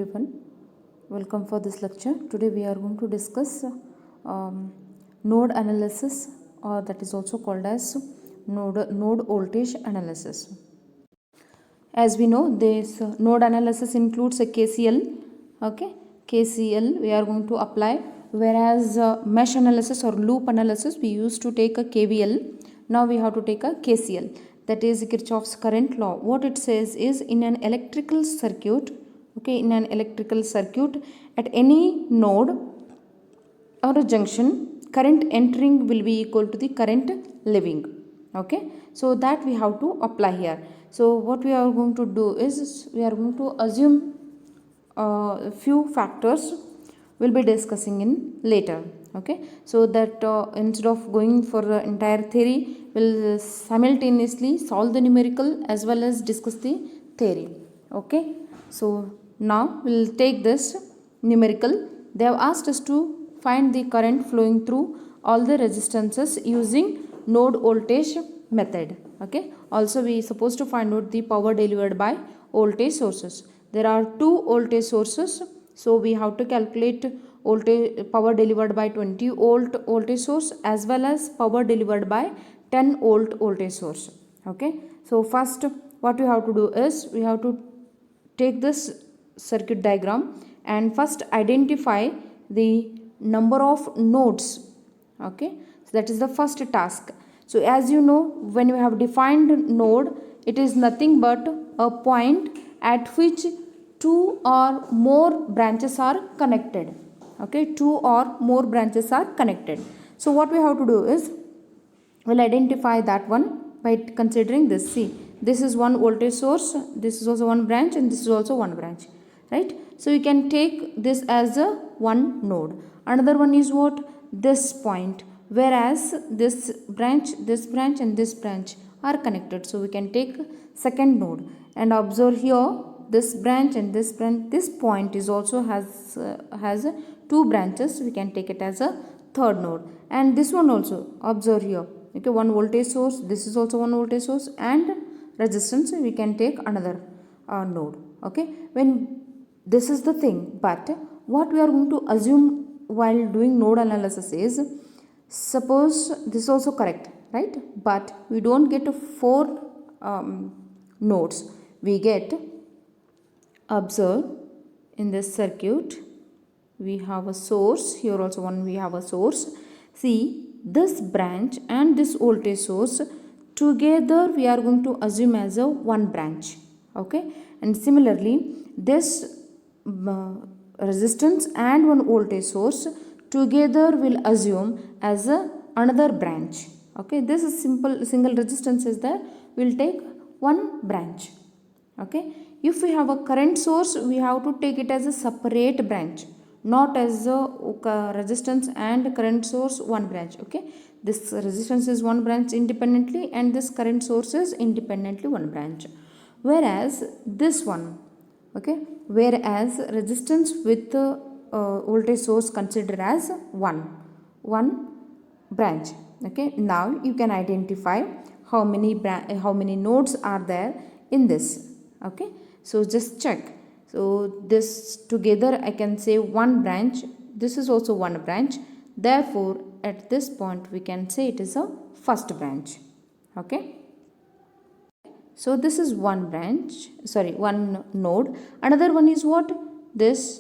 everyone, welcome for this lecture. Today we are going to discuss node analysis, or that is also called as node voltage analysis. As we know, this node analysis includes a KCL. Okay, KCL we are going to apply, whereas mesh analysis or loop analysis we used to take a KVL. Now we have to take a KCL, that is Kirchhoff's current law. What it says is, in an electrical circuit, okay, in an electrical circuit, at any node or a junction, current entering will be equal to the current leaving. Okay, so that we have to apply here. So what we are going to do is, we are going to assume a few factors we'll be discussing in later. Okay, so that instead of going for the entire theory, we'll simultaneously solve the numerical as well as discuss the theory. Okay, so now we'll take this numerical. They have asked us to find the current flowing through all the resistances using node voltage method. Okay, also we supposed to find out the power delivered by voltage sources. There are two voltage sources, so we have to calculate voltage power delivered by 20 volt voltage source as well as power delivered by 10 volt voltage source. Okay, so first what we have to do is, we have to take this circuit diagram and first identify the number of nodes. Okay, so that is the first task. So as you know, when you have defined node, it is nothing but a point at which two or more branches are connected. Okay, two or more branches are connected. So what we have to do is, we'll identify that one by considering this. See, this is one voltage source, this is also one branch, and this is also one branch, right? So you can take this as a one node. Another one is what? This point, whereas this branch and this branch are connected, so we can take second node. And observe here, this branch and this branch, this point is also has two branches, we can take it as a third node. And this one also, observe here, okay, one voltage source, this is also one voltage source, and resistance, we can take another node. Okay, when this is the thing, but what we are going to assume while doing node analysis is, suppose this is also correct, right? But we don't get four nodes, we get, observe, in this circuit we have a source, here also one we have a source. See, this branch and this voltage source together we are going to assume as a one branch. Okay, and similarly this resistance and one voltage source together will assume as another branch. Okay, this is single resistance is there, we'll take one branch. Okay, if we have a current source, we have to take it as a separate branch, not as a resistance and current source one branch. Okay, this resistance is one branch independently and this current source is independently one branch. Whereas this one, okay, whereas resistance with voltage source considered as one branch. Okay, now you can identify how many nodes are there in this. Okay, so just check. So this together I can say one branch, this is also one branch, therefore at this point we can say it is a first branch. Okay, so this is one branch, sorry, one node. Another one is what? This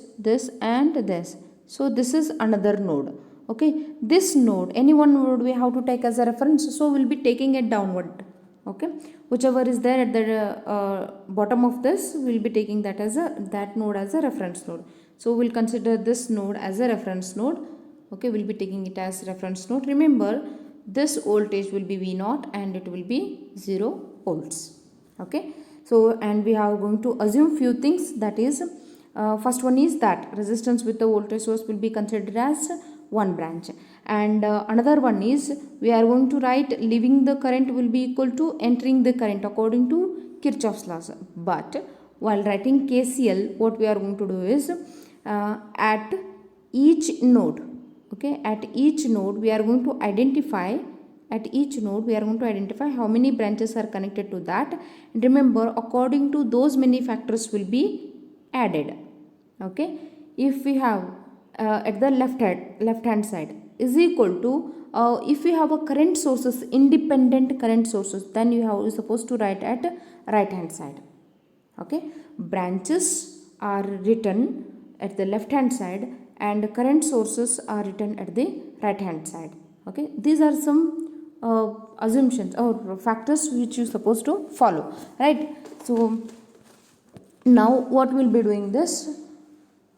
and this. So this is another node. Okay, this node, any one node we have to take as a reference, so we'll be taking it downward. Okay, whichever is there at the bottom of this, we'll be taking that as that node as a reference node. So we'll consider this node as a reference node. Okay, we'll be taking it as reference node. Remember, this voltage will be V0 and it will be 0 volts. Okay, so and we are going to assume few things, that is, first one is that resistance with the voltage source will be considered as one branch, and another one is, we are going to write leaving the current will be equal to entering the current according to Kirchhoff's laws. But while writing KCL, what we are going to do is, at each node, okay, at each node we are going to identify how many branches are connected to that, and remember, according to those many factors will be added. Okay, if we have at the left hand side is equal to if we have a current sources, independent current sources, then you're supposed to write at right hand side. Okay, branches are written at the left hand side and current sources are written at the right hand side. Okay, these are some assumptions or factors which you're supposed to follow, right? So now what we'll be doing this.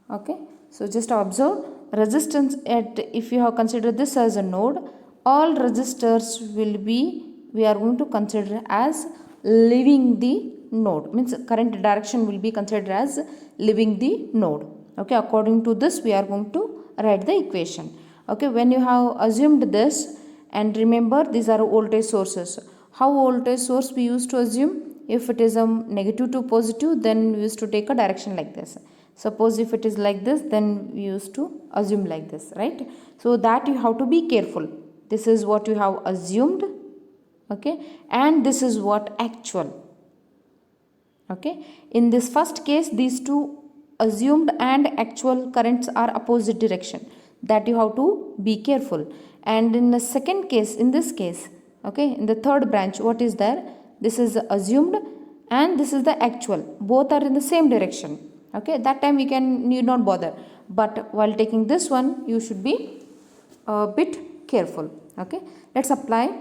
Okay, so just observe resistance at, if you have considered this as a node, all resistors will be, we are going to consider as leaving the node, means current direction will be considered as leaving the node. Okay, according to this we are going to write the equation. Okay, when you have assumed this, and remember these are voltage sources. How voltage source we used to assume? If it is a negative to positive, then we used to take a direction like this. Suppose if it is like this, then we used to assume like this, right? So that you have to be careful. This is what you have assumed, okay, and this is what actual. Okay, in this first case these two assumed and actual currents are opposite direction, that you have to be careful. And in the second case, in this case, okay, in the third branch, what is there? This is assumed and this is the actual, both are in the same direction. Okay, that time we can need not bother, but while taking this one you should be a bit careful. Okay, let's apply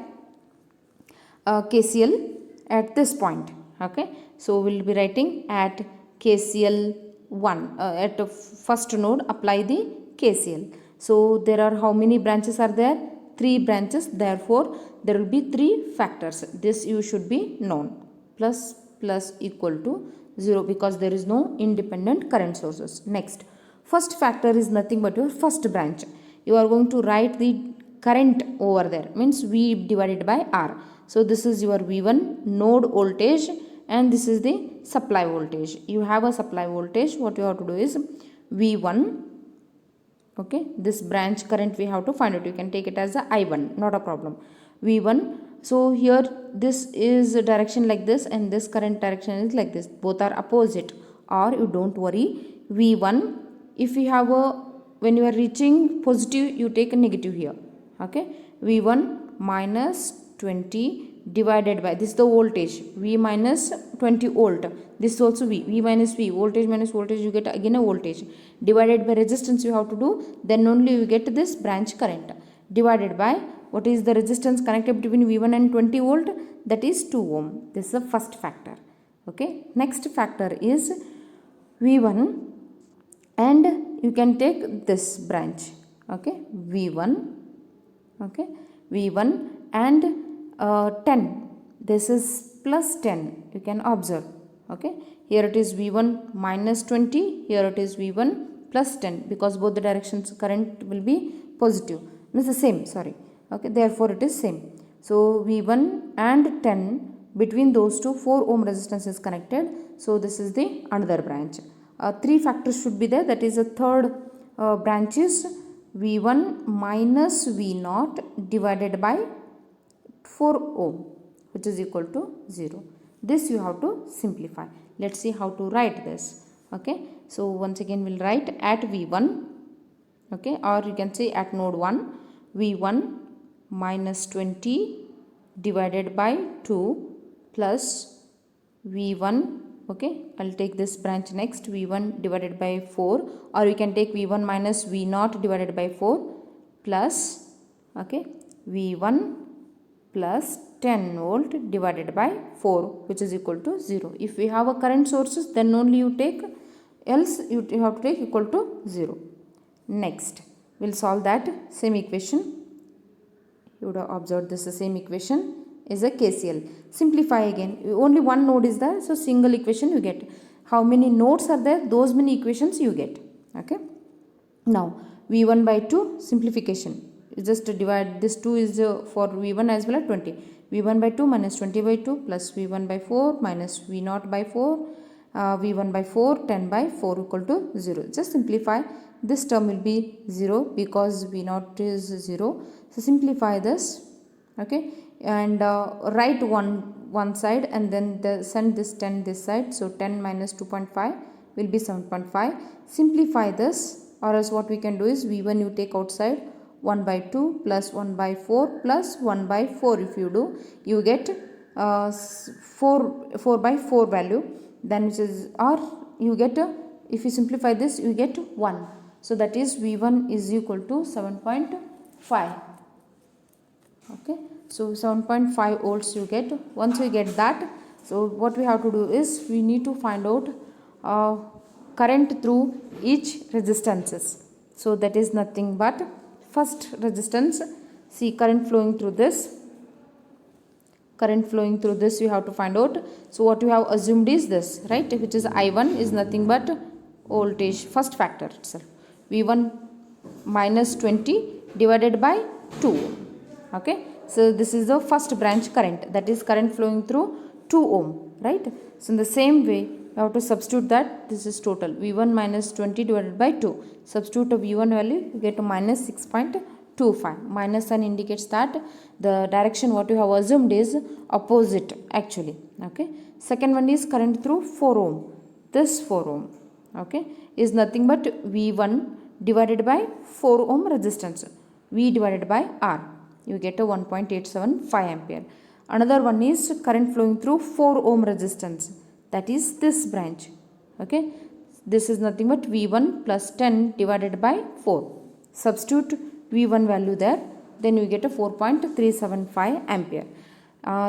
KCL at this point. Okay, so we'll be writing at KCL 1 at first node apply the KCL. So there are how many branches are there? 3 branches, therefore there will be 3 factors. This you should be known. Plus equal to 0 because there is no independent current sources. Next, first factor is nothing but your first branch. You are going to write the current over there, means V divided by R. So this is your V1 node voltage and this is the supply voltage. You have a supply voltage. What you have to do is V1. Okay, this branch current we have to find out. You can take it as a I1, not a problem. V1. So here this is a direction like this and this current direction is like this. Both are opposite, or you don't worry. V1, if you have a, when you are reaching positive, you take a negative here. Okay, V1 minus 20 divided by, this is the voltage, V minus 20 volt. This is also V minus V, voltage minus voltage, you get again a voltage, divided by resistance you have to do, then only you get this branch current, divided by what is the resistance connected between V1 and 20 volt, that is 2 ohm. This is the first factor. Okay, next factor is V1 and you can take this branch. Okay, V1. Okay, V1 and 10, this is plus 10, you can observe. Okay, here it is V1 minus 20, here it is V1 plus 10, because both the directions current will be positive, means the same, sorry. Okay, therefore it is same. So V1 and 10, between those two 4 ohm resistance is connected. So this is the another branch. 3 factors should be there, that is the third branch is V1 minus V0 divided by 4 ohm, which is equal to 0. This you have to simplify. Let's see how to write this. Okay, so once again we'll write at V1. Okay, or you can say at node 1, V1 minus 20 divided by 2 plus V1. Okay, I'll take this branch next, V1 divided by 4, or you can take V1 minus V0 divided by 4 plus, okay, V1 plus 10 volt divided by 4, which is equal to 0. If we have a current sources, then only you take, else you have to take equal to 0. Next, we'll solve that same equation. You would have observed this, the same equation is a KCL. Simplify again. Only one node is there, so single equation you get. How many nodes are there? Those many equations you get. Okay. Now V1 by 2 simplification. Just divide, this 2 is for V1 as well as 20. V1 by 2 minus 20 by 2 plus V1 by 4 minus V0 by 4, V1 by 4, 10 by 4 equal to 0. Just simplify. This term will be 0 because V0 is 0. So simplify this. Okay, and write one side and then send this 10 this side. So 10 minus 2.5 will be 7.5. Simplify this, or else what we can do is V1 you take outside, 1 by 2 plus 1 by 4 plus 1 by 4. If you do, you get 4 by 4 value, then which is, or you get if you simplify this you get 1. So that is V1 is equal to 7.5. Okay, so 7.5 volts you get. Once we get that, so what we have to do is we need to find out current through each resistances. So that is nothing but first resistance. See, current flowing through this, you have to find out. So what you have assumed is this, right, which is I1 is nothing but voltage, first factor itself, V1 minus 20 divided by 2. Okay, so this is the first branch current, that is current flowing through 2 ohm, right. So in the same way you have to substitute that. This is total V1 minus 20 divided by 2. Substitute a V1 value, you get to minus 6.25. Minus sign indicates that the direction what you have assumed is opposite actually. Okay, second one is current through 4 ohm. This 4 ohm, okay, is nothing but V1 divided by 4 ohm resistance, V divided by R. You get a 1.875 ampere. Another one is current flowing through 4 ohm resistance, that is this branch. Okay, this is nothing but V1 plus 10 divided by 4. Substitute V1 value there, then you get a 4.375 ampere.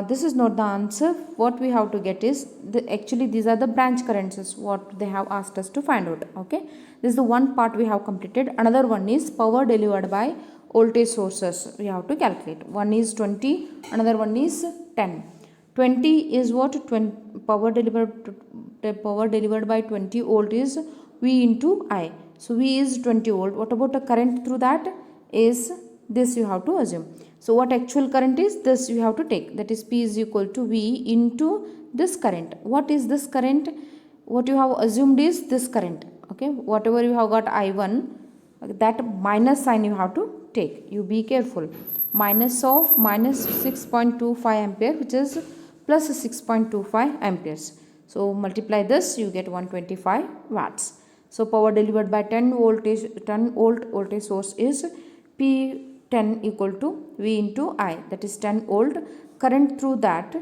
This is not the answer. What we have to get is actually these are the branch currents what they have asked us to find out. Okay, this is the one part we have completed. Another one is power delivered by voltage sources we have to calculate. One is 20, another one is 10. 20 is what? Power delivered by 20 volt is V into I. So V is 20 volt. What about the current through that? Is this you have to assume. So what actual current is, this you have to take, that is P is equal to V into this current. What is this current? What you have assumed is this current. Okay, whatever you have got I1, that minus sign you have to take. You be careful. Minus of minus 6.25 ampere, which is plus 6.25 amperes. So multiply this, you get 125 watts. So power delivered by 10 volt voltage source is P10 equal to V into I, that is 10 volt. Current through that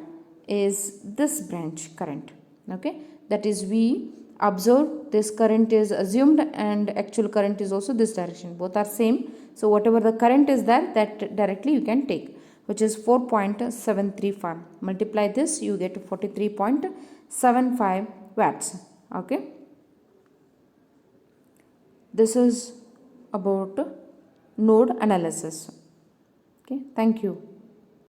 is this branch current. Okay, that is V. Observe, this current is assumed and actual current is also this direction, both are same. So whatever the current is there, that directly you can take, which is 4.735. Multiply this, you get 43.75 watts. Okay, this is about node analysis. Okay, thank you.